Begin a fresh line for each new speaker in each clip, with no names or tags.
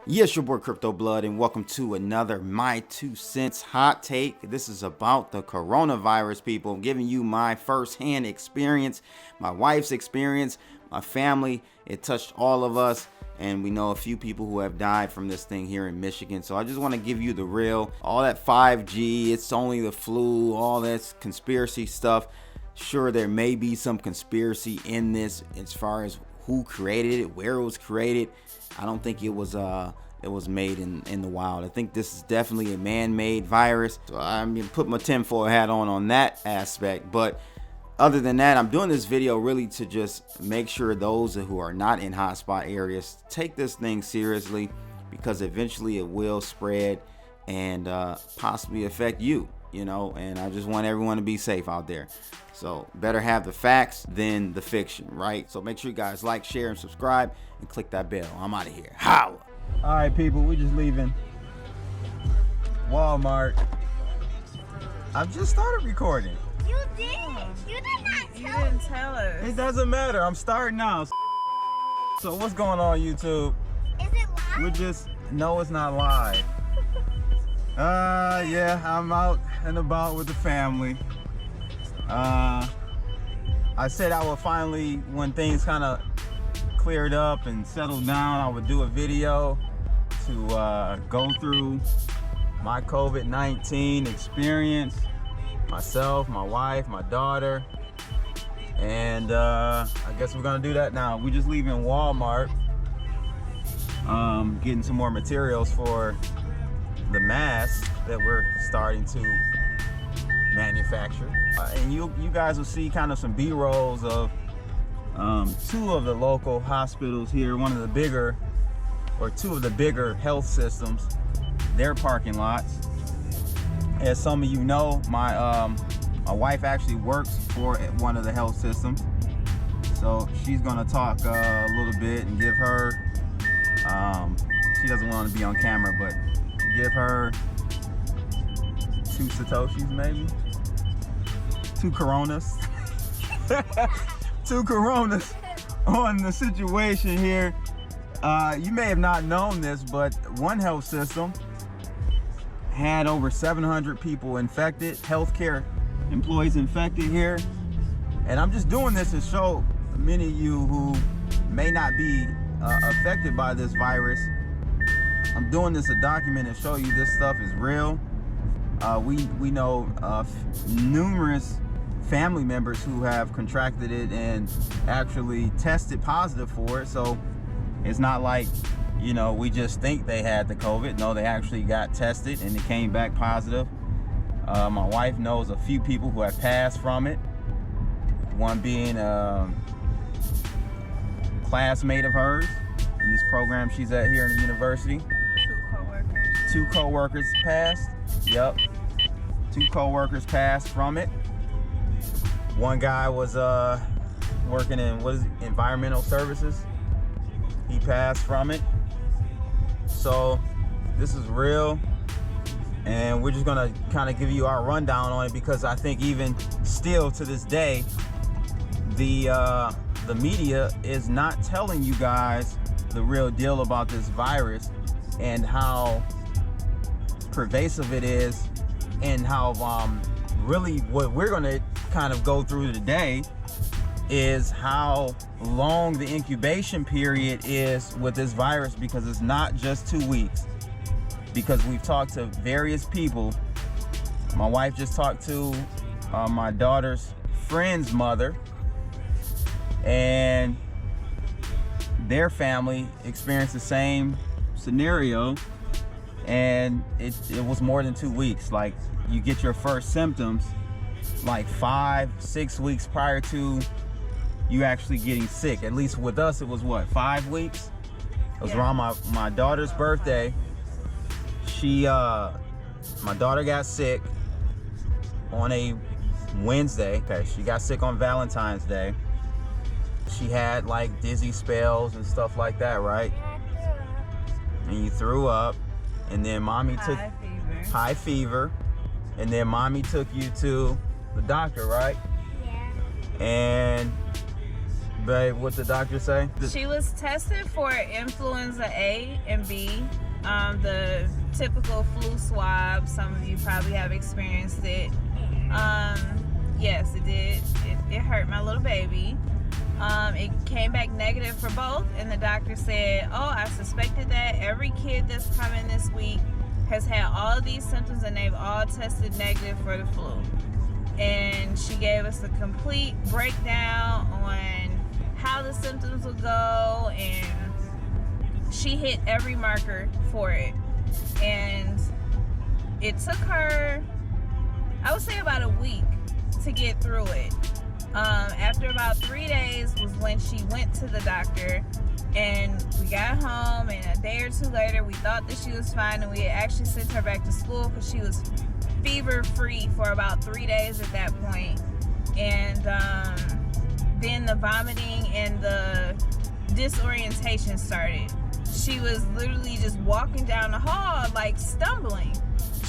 Yes, your boy Crypto Blood, and welcome to another My 2 Cents hot take. This is about the coronavirus, people. I'm giving you my first-hand experience, my wife's experience, my family. It touched all of us, and we know a few people who have died from this thing here in Michigan. So I just want to give you the real, all that 5G, it's only the flu, all that conspiracy stuff. Sure, there may be some conspiracy in this as far as who created it, where it was created. I don't think it was made in the wild. I think this is definitely a man-made virus. So I'm gonna put my tinfoil hat on that aspect. But other than that, I'm doing this video really to just make sure those who are not in hotspot areas take this thing seriously, because eventually it will spread and possibly affect you, and I just want everyone to be safe out there. So better have the facts than the fiction, right? So make sure you guys like, share, and subscribe, and click that bell. I'm out of here. Holla! All right, people, we just leaving Walmart. I've just started recording.
You did. You did not tell
You didn't tell us.
It doesn't matter. I'm starting now. So what's going on, YouTube?
Is it live?
We're just, no, it's not live. Yeah, I'm out and about with the family. I said I would finally, when things kind of cleared up and settled down, I would do a video to go through my COVID-19 experience, myself, my wife, my daughter, and I guess we're gonna do that now. We're just leaving Walmart, getting some more materials for the mask that we're starting to manufacture, and you guys will see kind of some B-rolls of two of the local hospitals here, one of the bigger, or two of the bigger health systems, their parking lots. As some of you know, my wife actually works for one of the health systems, so she's gonna talk a little bit and give her, she doesn't want to be on camera, but give her 2 Satoshis, maybe 2 Coronas. 2 Coronas on the situation here. You may have not known this, but one health system had over 700 people infected, healthcare employees infected here. And I'm just doing this to show many of you who may not be affected by this virus. I'm doing this to document and show you this stuff is real. We know numerous family members who have contracted it and actually tested positive for it. So it's not like, we just think they had the COVID. No, they actually got tested and it came back positive. My wife knows a few people who have passed from it. One being a classmate of hers in this program she's at here in the university. 2 co-workers passed. Yep. 2 co-workers passed from it. One guy was working in environmental services. He passed from it. So this is real, and we're just gonna kind of give you our rundown on it, because I think even still to this day, the media is not telling you guys the real deal about this virus and how pervasive it is, and how really what we're gonna kind of go through today is how long the incubation period is with this virus, because it's not just 2 weeks. Because we've talked to various people. My wife just talked to my daughter's friend's mother, and their family experienced the same scenario, and it was more than 2 weeks. Like, you get your first symptoms like 5-6 weeks prior to you actually getting sick. At least with us, it was what, 5 weeks? It was around my daughter's birthday. My daughter got sick on a Wednesday. Okay, she got sick on Valentine's Day. She had like dizzy spells and stuff like that, right? And you threw up, and then mommy took high fever, and then mommy took you to the doctor, right?
Yeah.
And Babe, what the doctor say?
She was tested for influenza A and B, the typical flu swab. Some of you probably have experienced it. Yes, it did. It hurt my little baby. It came back negative for both, and the doctor said, oh, I suspected that. Every kid that's coming this week has had all of these symptoms, and they've all tested negative for the flu. And she gave us a complete breakdown on how the symptoms would go, and she hit every marker for it. And it took her, I would say, about a week to get through it. After about 3 days was when she went to the doctor, and we got home, and a day or two later we thought that she was fine, and we had actually sent her back to school because she was fever free for about 3 days at that point. And then the vomiting and the disorientation started. She was literally just walking down the hall like stumbling.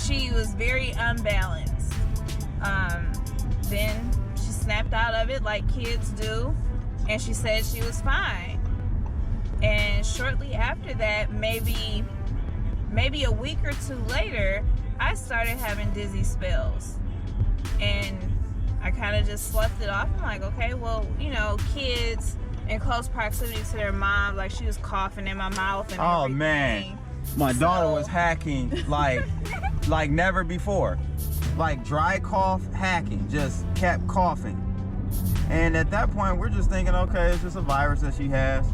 She was very unbalanced. Then she snapped out of it like kids do, and she said she was fine. And shortly after that, maybe a week or two later, I started having dizzy spells, and I kind of just slept it off. I'm like, okay, well, you know, kids in close proximity to their mom, like she was coughing in my mouth and
Oh
everything.
man, my daughter was hacking like never before. Like dry cough, hacking, just kept coughing. And at that point, we're just thinking, okay, it's just a virus that she has.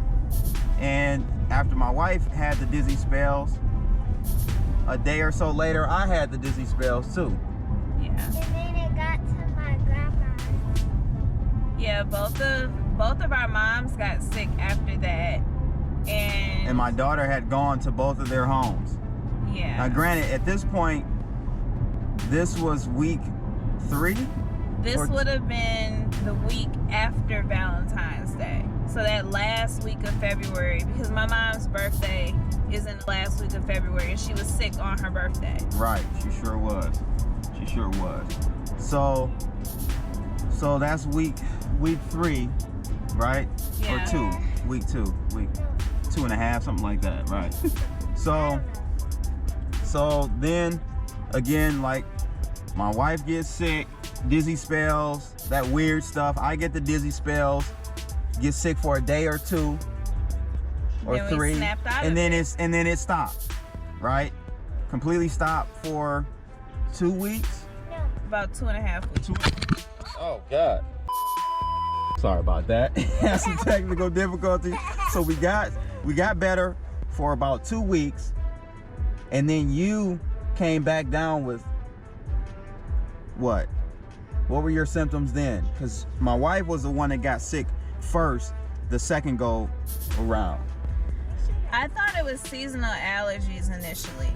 And after my wife had the dizzy spells, a day or so later, I had the dizzy spells too.
Yeah.
And then it got to my grandma's.
Yeah, both of our moms got sick after that,
And my daughter had gone to both of their homes.
Yeah.
Now, granted, at this point, this was week 3.
This would have been the week after Valentine's Day. So that last week of February, because my mom's birthday is in the last week of February, and she was sick on her birthday.
Right, she sure was. She sure was. So that's week 3, right?
Yeah.
Or 2, week 2, week 2.5, something like that, right? So then again, like, my wife gets sick, dizzy spells, that weird stuff. I get the dizzy spells, get sick for a day or 2 or
Then we
3,
snapped out
and
of
then
it.
it stopped, right? Completely stopped for 2 weeks.
About 2.5 weeks.
Oh God. Sorry about that. Had some technical difficulties. So we got better for about 2 weeks, and then you came back down with what? What were your symptoms then? Because my wife was the one that got sick first, the second go around.
I thought it was seasonal allergies initially.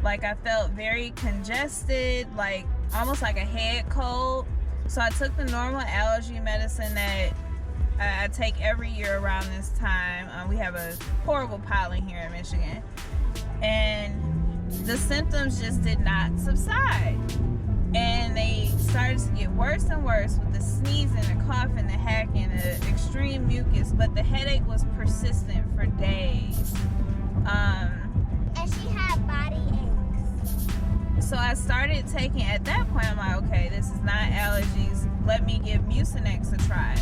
Like, I felt very congested, like almost like a head cold. So I took the normal allergy medicine that I take every year around this time. We have a horrible pollen here in Michigan. And the symptoms just did not subside. And they started to get worse and worse with the sneezing, the coughing, the hacking, the extreme mucus. But the headache was persistent for days.
And she had body aches.
So I started taking, at that point, I'm like, okay, this is not allergies. Let me give Mucinex a try.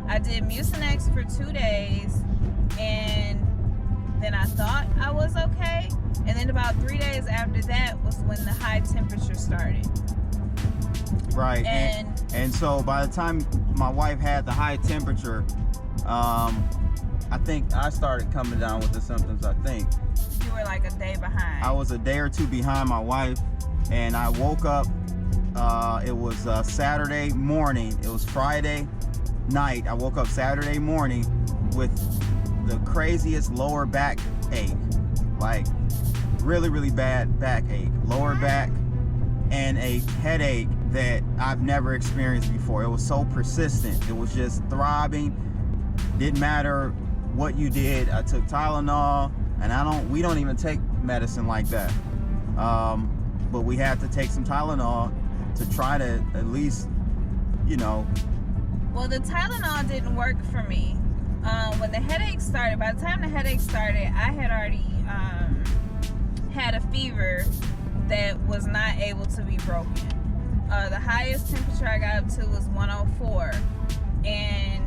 I did Mucinex for 2 days, and then I thought I was okay. And then about 3 days after that was when the high temperature started.
Right. And so by the time my wife had the high temperature, I think I started coming down with the symptoms, I think.
You were like a day behind.
I was a day or 2 behind my wife, and I woke up, it was Saturday morning, it was Friday night. I woke up Saturday morning with the craziest lower back ache, like really, really bad backache, lower back, and a headache that I've never experienced before. It was so persistent. It was just throbbing. Didn't matter what you did. I took Tylenol, and we don't even take medicine like that. But we had to take some Tylenol to try to at least,
Well, the Tylenol didn't work for me. When the headache started, by the time the headache started, I had already had a fever that was not able to be broken. The highest temperature I got up to was 104, and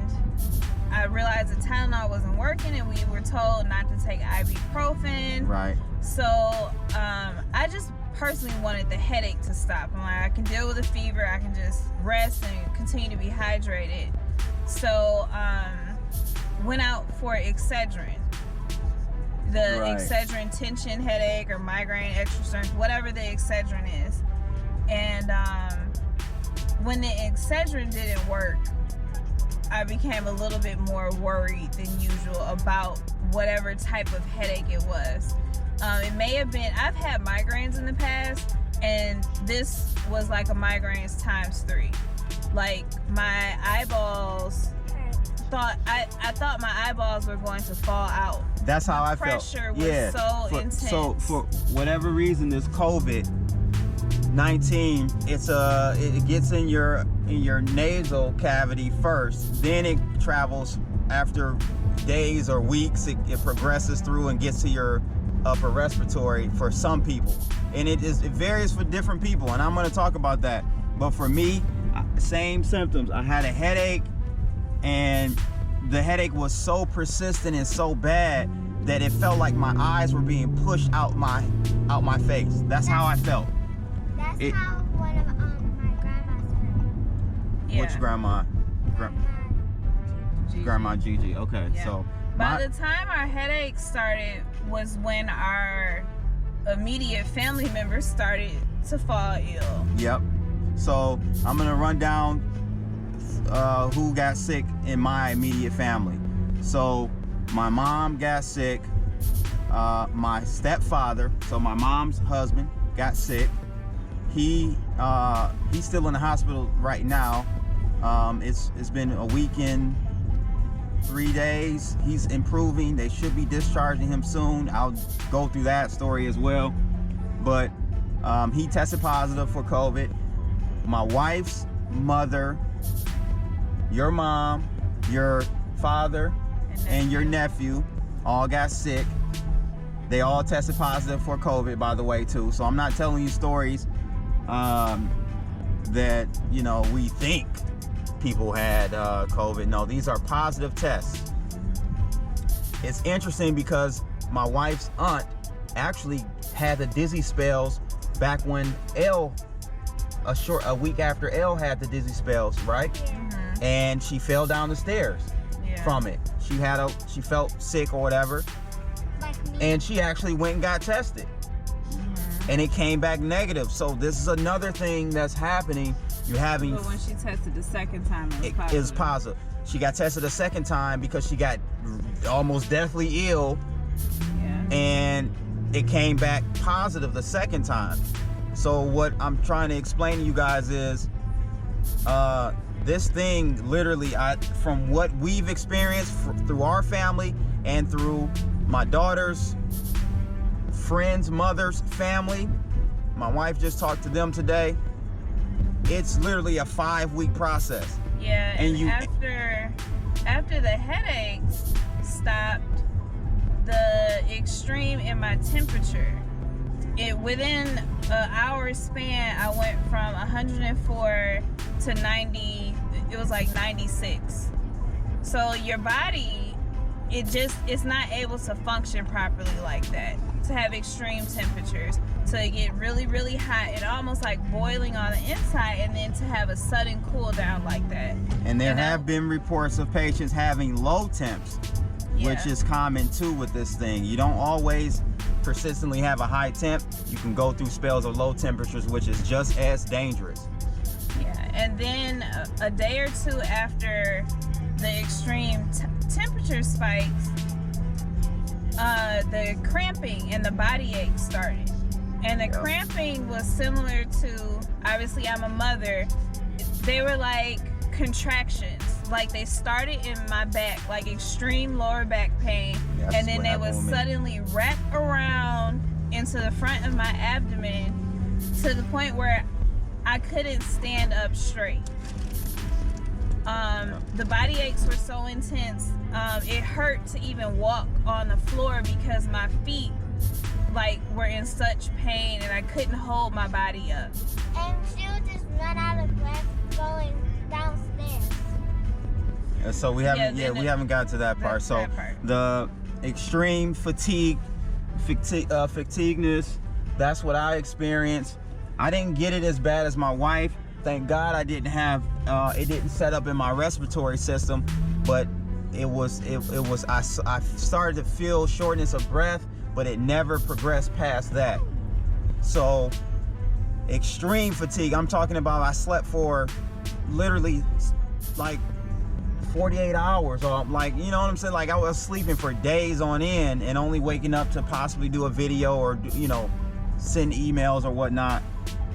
I realized the Tylenol wasn't working, and we were told not to take ibuprofen.
Right.
So I just personally wanted the headache to stop. I'm like, I can deal with a fever, I can just rest and continue to be hydrated. So went out for Excedrin. The
Right.
Excedrin tension headache or migraine extra strength, whatever the Excedrin is. And when the Excedrin didn't work, I became a little bit more worried than usual about whatever type of headache it was. It may have been, I've had migraines in the past, and this was like a migraines times 3. Like my eyeballs I thought my eyeballs were going to fall out.
That's how I
The
felt.
pressure was so intense.
So for whatever reason, this COVID-19, it gets in your nasal cavity first, then it travels after days or weeks. It progresses through and gets to your upper respiratory for some people, and it varies for different people, and I'm going to talk about that. But for me, same symptoms. I had a headache, and the headache was so persistent and so bad that it felt like my eyes were being pushed out my face. That's how I felt.
That's
It-
how one of my grandma's felt.
Yeah.
Which grandma?
Gigi.
Grandma Gigi. Okay,
Yeah.
so
By the time our headache started was when our immediate family members started to fall ill.
Yep. So I'm gonna run down who got sick in my immediate family. So my mom got sick. My stepfather, so my mom's husband, got sick. He's still in the hospital right now. It's been a week and 3 days. He's improving. They should be discharging him soon. I'll go through that story as well. But he tested positive for COVID. My wife's mother, your mom, your father, and your nephew all got sick. They all tested positive for COVID, by the way, too. So I'm not telling you stories that, we think people had COVID. No, these are positive tests. It's interesting because my wife's aunt actually had the dizzy spells back when a week after Elle had the dizzy spells, right?
Mhm.
And she fell down the stairs
Yeah.
from it. She felt sick or whatever,
Like me.
and she actually went and got tested, and it came back negative. So this is another thing that's happening. You're having
But when she tested the second time,
it is positive. She got tested a second time because she got almost deathly ill,
Yeah.
and it came back positive the second time. So what I'm trying to explain to you guys is this thing literally, from what we've experienced through our family and through my daughter's friend's mother's family, my wife just talked to them today, it's literally a 5-week process.
Yeah,
And
and
you-
after the headaches stopped, the extreme in my temperature, within an hour span, I went from 104 to 90. It was like 96. So your body, it's not able to function properly like that. To have extreme temperatures, to get really, really hot and almost like boiling on the inside, and then to have a sudden cool down like that.
And there
You know?
have been reports of patients having low temps, which
Yeah.
is common too with this thing. You don't always persistently have a high temp. You can go through spells of low temperatures, which is just as dangerous.
Yeah, and then a day or two after the extreme temperature spikes, the cramping and the body ache started. And the
Yep.
cramping was similar to, obviously I'm a mother, they were like contractions. Like they started in my back, like extreme lower back pain,
Yeah, that's
and then
what
they
happened
would
with me.
suddenly wrap around into the front of my abdomen to the point where I couldn't stand up straight. The body aches were so intense. It hurt to even walk on the floor because my feet like were in such pain and I couldn't hold my body up.
And she would just run out of breath going downstairs.
So we haven't got to that part. So the extreme fatigueness, that's what I experienced. I didn't get it as bad as my wife. Thank God I didn't have it didn't set up in my respiratory system, but it was I started to feel shortness of breath, but it never progressed past that. So extreme fatigue, I'm talking about I slept for literally like 48 hours, or like, you know what I'm saying, like I was sleeping for days on end and only waking up to possibly do a video or, you know, send emails or whatnot.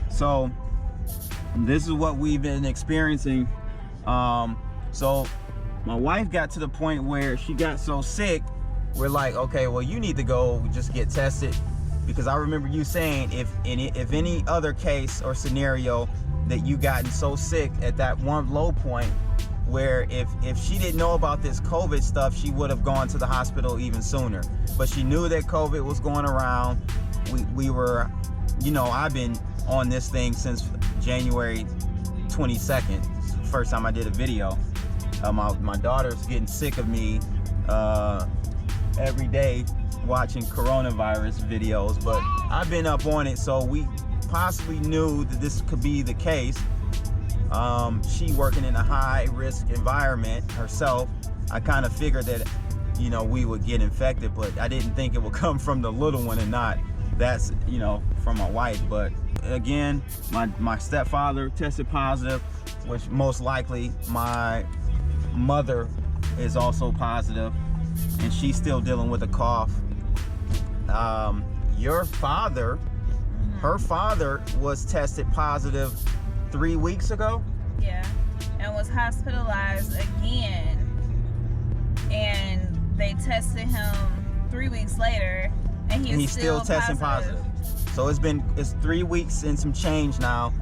So this is what we've been experiencing. So my wife got to the point where she got so sick, we're like, okay, well, you need to go just get tested, because I remember you saying if any other case or scenario that you gotten so sick at that one low point where if she didn't know about this COVID stuff, she would have gone to the hospital even sooner. But she knew that COVID was going around. We were, you know, I've been on this thing since January 22nd, first time I did a video. My daughter's getting sick of me every day watching coronavirus videos, but I've been up on it, so we possibly knew that this could be the case. She working in a high risk environment herself, I kind of figured that, you know, we would get infected, but I didn't think it would come from the little one and not that's, you know, from my wife. But again, my stepfather tested positive, which most likely my mother is also positive, and she's still dealing with a cough. Your father, her father was tested positive 3 weeks ago.
Yeah, and was hospitalized again, and they tested him 3 weeks later, and he's still
testing positive. So it's 3 weeks and some change now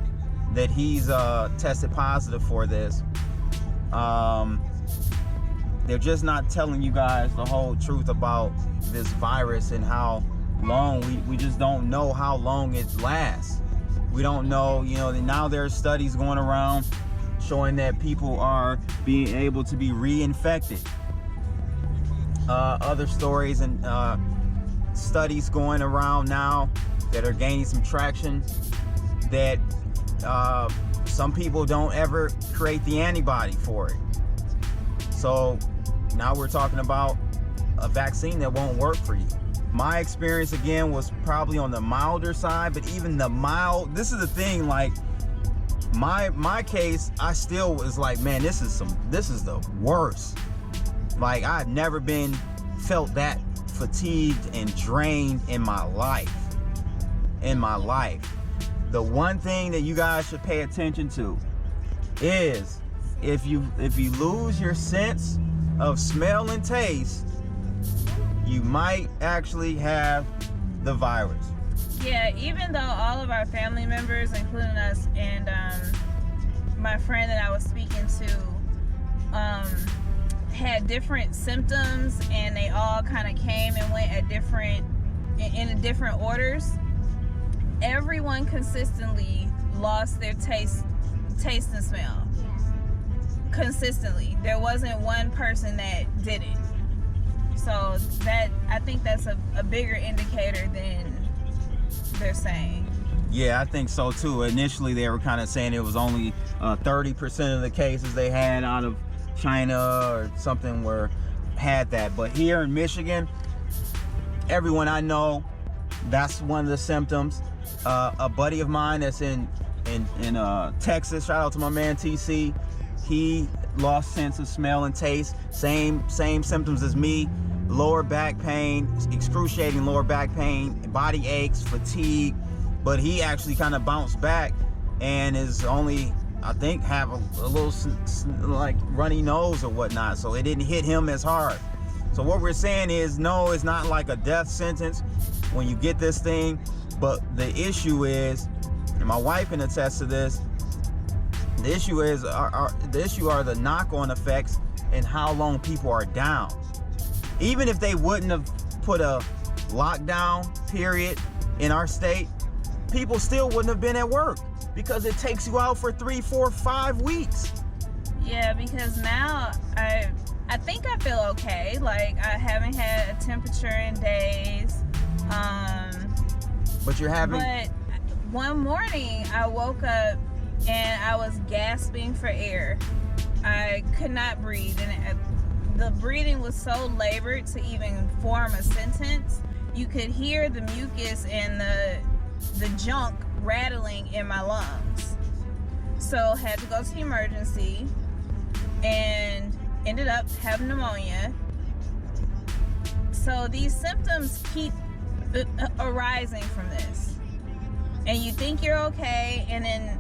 that he's tested positive for this. They're just not telling you guys the whole truth about this virus and how long we just don't know how long it lasts. We don't know, you know, now there's studies going around showing that people are being able to be reinfected. Other stories and studies going around now that are gaining some traction that some people don't ever create the antibody for it. So now we're talking about a vaccine that won't work for you. My experience again was probably on the milder side, but even the mild, this is the thing, like my case, I still was like, man, this is the worst. Like I've never felt that fatigued and drained in my life. The one thing that you guys should pay attention to is if you lose your sense of smell and taste, you might actually have the virus.
Yeah, even though all of our family members, including us and my friend that I was speaking to, had different symptoms, and they all kind of came and went at in different orders, everyone consistently lost their taste and smell. Consistently. There wasn't one person that didn't. So I think that's a bigger indicator than they're saying.
Yeah, I think so too. Initially they were kind of saying it was only 30% of the cases they had out of China or something had that. But here in Michigan, everyone I know, that's one of the symptoms. A buddy of mine that's in Texas, shout out to my man TC, he lost sense of smell and taste. Same symptoms as me. Lower back pain, excruciating lower back pain, body aches, fatigue. But he actually kind of bounced back and is only, I think, have a little like runny nose or whatnot. So it didn't hit him as hard. So what we're saying is, no, it's not like a death sentence when you get this thing. But the issue is, and my wife can attest to this, The issue is are the knock-on effects and how long people are down. Even if they wouldn't have put a lockdown period in our state, people still wouldn't have been at work because it takes you out for 3, 4, 5 weeks.
Yeah, because now I think I feel okay. Like, I haven't had a temperature in days.
But you're having.
But one morning I woke up and I was gasping for air. I could not breathe, and the breathing was so labored to even form a sentence. You could hear the mucus and the junk rattling in my lungs. So had to go to the emergency and ended up having pneumonia. So these symptoms keep arising from this, and you think you're okay, and then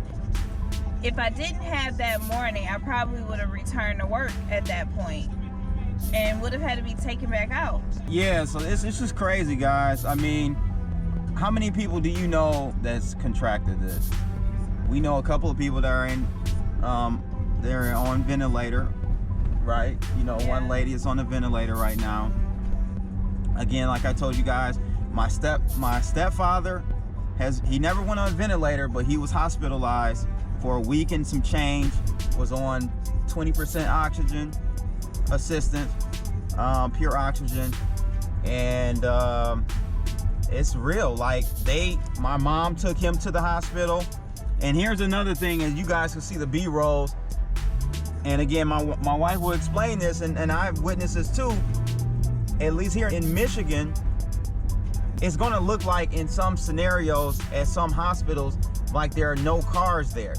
if I didn't have that morning, I probably would have returned to work at that point and would have had to be taken back out.
Yeah, so it's just crazy, guys. I mean, how many people do you know that's contracted this? We know a couple of people that are in, they're on ventilator, right? You know,
Yeah.
One lady is on a ventilator right now. Again, like I told you guys, my stepfather he never went on a ventilator, but he was hospitalized for a week and some change, was on 20% oxygen assistance, pure oxygen, and it's real. Like, my mom took him to the hospital. And here's another thing, as you guys can see the B-rolls, and again, my wife will explain this, and I've witnessed this too. At least here in Michigan, it's gonna look like in some scenarios at some hospitals like there are no cars there.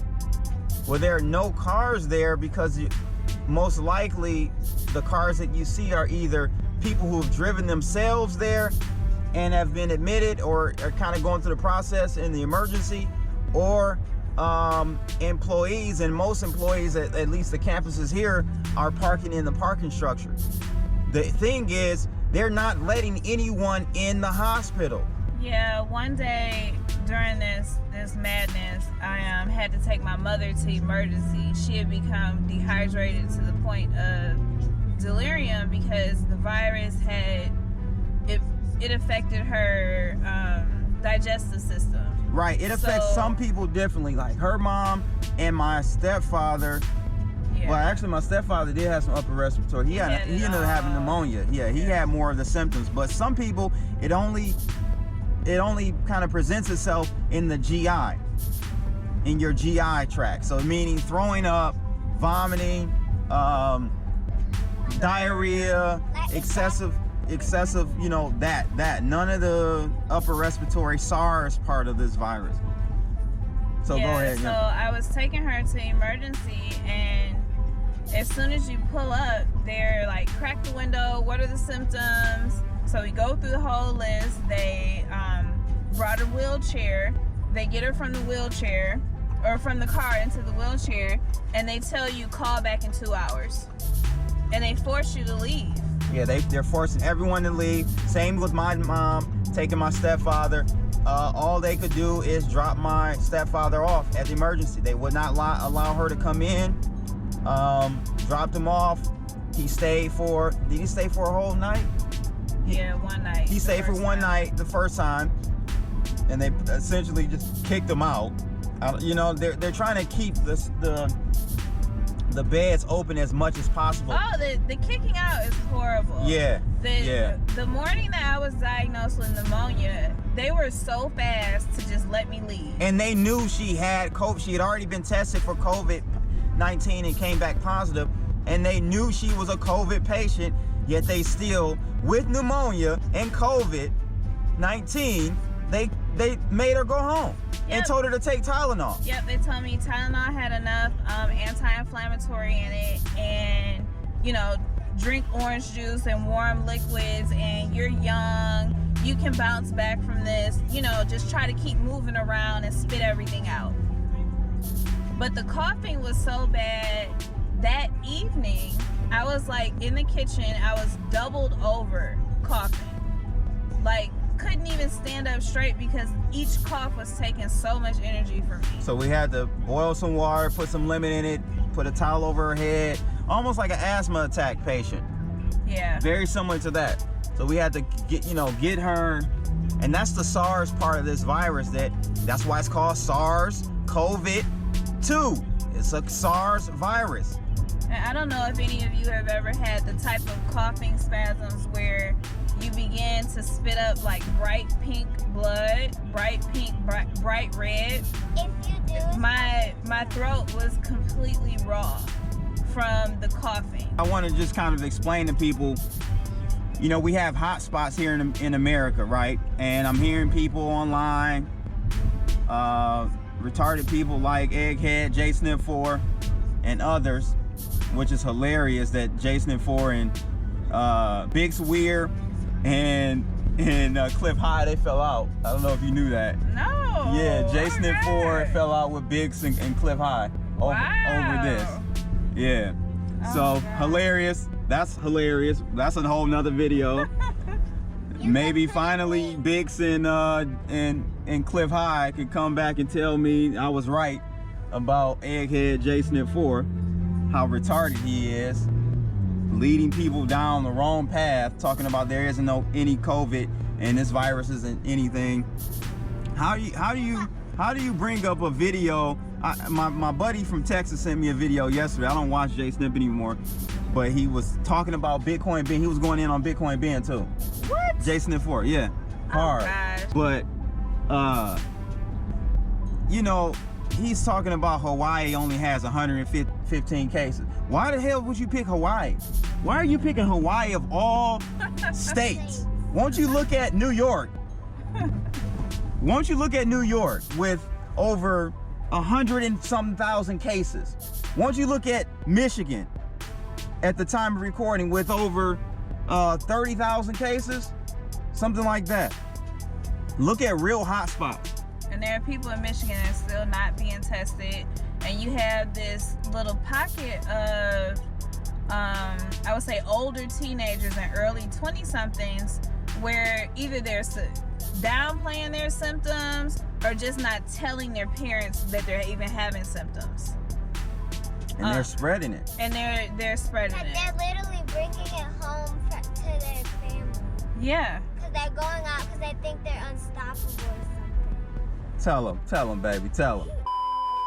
Well, there are no cars there because most likely the cars that you see are either people who have driven themselves there and have been admitted or are kind of going through the process in the emergency, or employees, and most employees at least the campuses here are parking in the parking structure. The thing is, they're not letting anyone in the hospital.
Yeah, one day during this madness, I had to take my mother to emergency. She had become dehydrated to the point of delirium because the virus it affected her digestive system.
Right, it affects some people differently. Like her mom and my stepfather.
Yeah.
Well, actually, my stepfather did have some upper respiratory. He ended up having pneumonia. Yeah, he had more of the symptoms. But some people, it only kind of presents itself in the GI, in your GI tract. So meaning throwing up, vomiting, diarrhea, excessive, you know, that. None of the upper respiratory SARS part of this virus. So go ahead.
So I was taking her to emergency, and as soon as you pull up, they're like, crack the window, what are the symptoms? So we go through the whole list. They brought a wheelchair. They get her from the wheelchair, or from the car into the wheelchair, and they tell you call back in 2 hours. And they force you to leave.
Yeah, they're forcing everyone to leave. Same with my mom, taking my stepfather. All they could do is drop my stepfather off at the emergency. They would not allow her to come in. Dropped him off. Did he stay for a whole night?
Yeah, one night.
He stayed for one night the first time, and they essentially just kicked him out. You know, they're trying to keep the beds open as much as possible.
Oh, the kicking out is horrible.
Yeah.
The morning that I was diagnosed with pneumonia, they were so fast to just let me leave.
And they knew she had COVID. She had already been tested for COVID-19 and came back positive. And they knew she was a COVID patient, yet they still, with pneumonia and COVID-19, they made her go home.
Yep.
And told her to take Tylenol.
Yep, they told me Tylenol had enough anti-inflammatory in it, and, you know, drink orange juice and warm liquids, and you're young, you can bounce back from this, you know, just try to keep moving around and spit everything out. But the coughing was so bad that evening, I was like in the kitchen, I was doubled over coughing. Like, could couldn't even stand up straight because each cough was taking so much energy from me.
So we had to boil some water, put some lemon in it, put a towel over her head, almost like an asthma attack patient.
Yeah.
Very similar to that. So we had to get her, and that's the SARS part of this virus. That's why it's called SARS-CoV-2. It's a SARS virus.
And I don't know if any of you have ever had the type of coughing spasms where you begin to spit up like bright pink blood, bright pink, bright red.
If you do,
My throat was completely raw from the coughing.
I want to just kind of explain to people, we have hot spots here in America, right? And I'm hearing people online, retarded people like Egghead, JSNIP4, and others, which is hilarious that JSNIP4 and Big Swear and Cliff High, they fell out. I don't know if you knew that.
No.
Yeah, JSNIP4 fell out with Biggs and Cliff High over this. Yeah. So hilarious. That's hilarious. That's a whole nother video. Maybe finally Biggs and Cliff High can come back and tell me I was right about Egghead JSNIP4, how retarded he is, leading people down the wrong path, talking about there isn't any COVID and this virus isn't anything. How do you bring up a video? My buddy from Texas sent me a video yesterday. I don't watch JSNIP anymore, but he was talking about Bitcoin Ben. He was going in on Bitcoin Ben too.
What?
JSNIP4, yeah, hard.
Gosh.
But he's talking about Hawaii only has 115 cases. Why the hell would you pick Hawaii? Why are you picking Hawaii of all states? Won't you look at New York? Won't you look at New York with over 100 and some thousand cases? Won't you look at Michigan at the time of recording with over 30,000 cases? Something like that. Look at real hotspots.
And there are people in Michigan that are still not being tested. And you have this little pocket of, I would say, older teenagers and early 20-somethings where either they're downplaying their symptoms or just not telling their parents that they're even having symptoms.
And they're spreading it.
And they're spreading it.
they're literally bringing it home to their family.
Yeah.
Because they're going out because they think they're unstoppable or something.
Tell them, baby, tell them.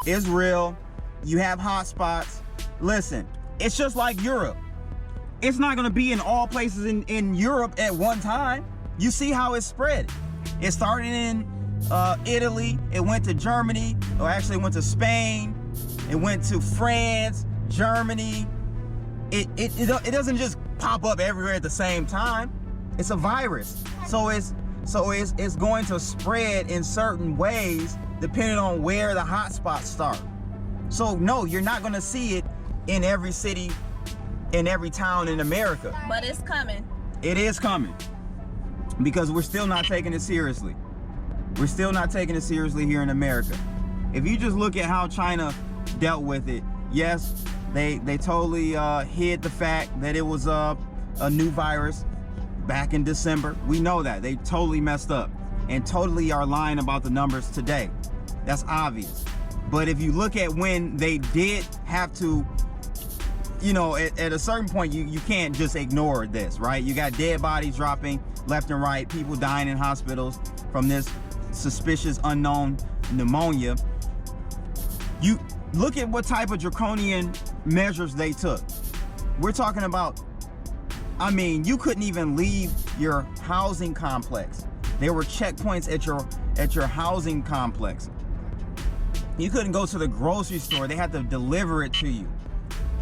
It's real. You have hot spots. Listen, it's just like Europe. It's not gonna be in all places in Europe at one time. You see how it's spread. It started in Italy, it went to Germany, or actually went to Spain, it went to France, Germany. It doesn't just pop up everywhere at the same time. It's a virus. So it's going to spread in certain ways depending on where the hot spots start. So no, you're not gonna see it in every city, in every town in America.
But it's coming.
It is coming. Because we're still not taking it seriously. We're still not taking it seriously here in America. If you just look at how China dealt with it, yes, they totally hid the fact that it was a new virus back in December. We know that. They totally messed up and totally are lying about the numbers today. That's obvious. But if you look at when they did have to, at a certain point, you can't just ignore this, right? You got dead bodies dropping left and right, people dying in hospitals from this suspicious unknown pneumonia. You look at what type of draconian measures they took. We're talking about, you couldn't even leave your housing complex. There were checkpoints at your housing complex. You couldn't go to the grocery store. They had to deliver it to you.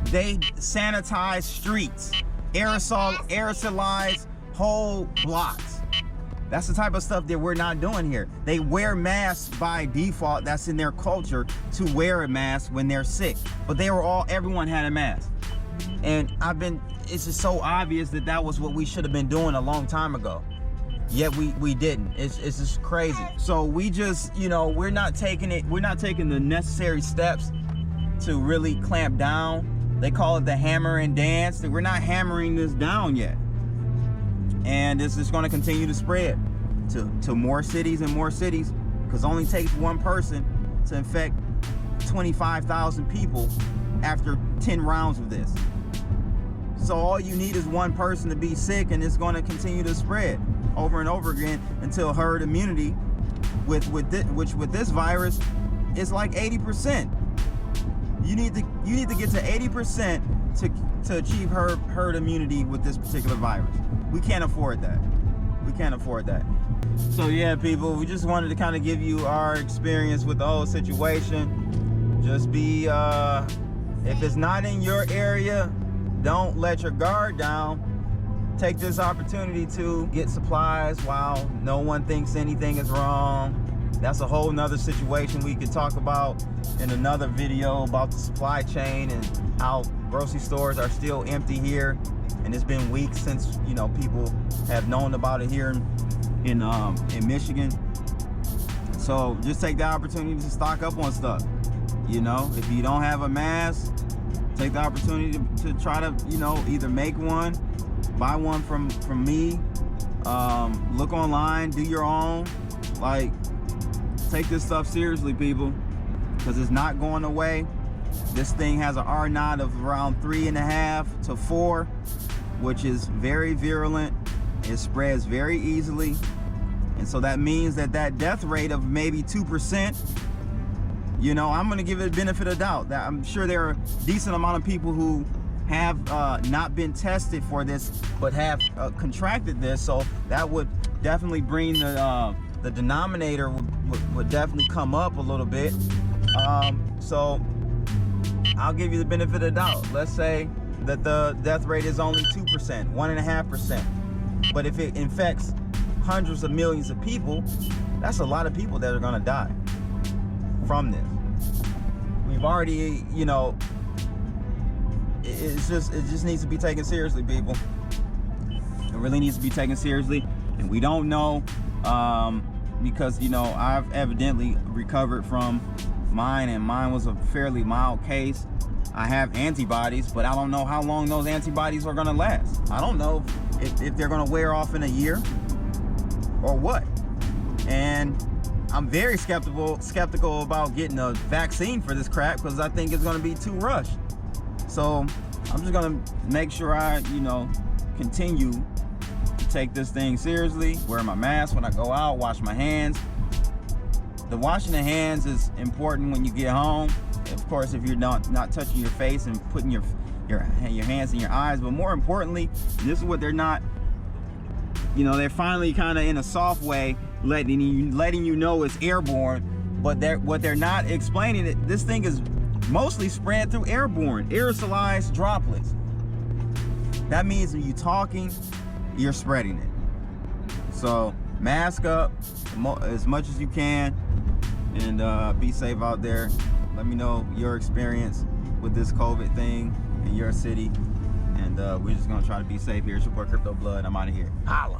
They sanitized streets, aerosolized whole blocks. That's the type of stuff that we're not doing here. They wear masks by default. That's in their culture to wear a mask when they're sick. But everyone had a mask. And it's just so obvious that was what we should have been doing a long time ago. Yet we didn't. It's just crazy. So we just, we're not taking the necessary steps to really clamp down. They call it the hammer and dance. We're not hammering this down yet. And this is going to continue to spread. to more cities and more cities, because it only takes one person to infect 25,000 people after 10 rounds of this. So all you need is one person to be sick, and it's going to continue to spread over and over again until herd immunity with this virus is like 80%. You need to get to 80% to achieve herd immunity with this particular virus. We can't afford that. We can't afford that. So yeah, people, we just wanted to kind of give you our experience with the whole situation. Just be, if it's not in your area, don't let your guard down. Take this opportunity to get supplies while no one thinks anything is wrong. That's a whole nother situation we could talk about in another video about the supply chain and how grocery stores are still empty here. And it's been weeks since, you know, people have known about it here in Michigan. So just take the opportunity to stock up on stuff. You know, if you don't have a mask, take the opportunity to try to, you know, either make one, buy one from me, look online, do your own. Like, take this stuff seriously, people, because it's not going away. This thing has an R0 of around 3.5 to 4, which is very virulent. It spreads very easily. And so that means that death rate of maybe 2%, you know, I'm going to give it a benefit of doubt. That I'm sure there are a decent amount of people who have not been tested for this, but have contracted this. So that would definitely bring the denominator would definitely come up a little bit. So I'll give you the benefit of the doubt. Let's say that the death rate is only 2%, 1.5%. But if it infects hundreds of millions of people, that's a lot of people that are gonna die from this. We've already, you know, it just needs to be taken seriously, people. It really needs to be taken seriously. And we don't know, because, you know, I've evidently recovered from mine, and mine was a fairly mild case. I have antibodies, but I don't know how long those antibodies are gonna last. I don't know if they're gonna wear off in a year or what. And I'm very skeptical about getting a vaccine for this crap, because I think it's gonna be too rushed. So I'm just gonna make sure I, you know, continue to take this thing seriously, wear my mask when I go out, wash my hands. The washing the hands is important when you get home. Of course, if you're not touching your face and putting your hands in your eyes, but more importantly, this is what they're not, you know, they're finally kind of in a soft way letting you know it's airborne, but what they're not explaining it, this thing is mostly spread through airborne, aerosolized droplets. That means when you're talking, you're spreading it. So mask up as much as you can, and be safe out there. Let me know your experience with this COVID thing in your city, and we're just gonna try to be safe here. It's your boy Crypto Blood. I'm out of here. Holla.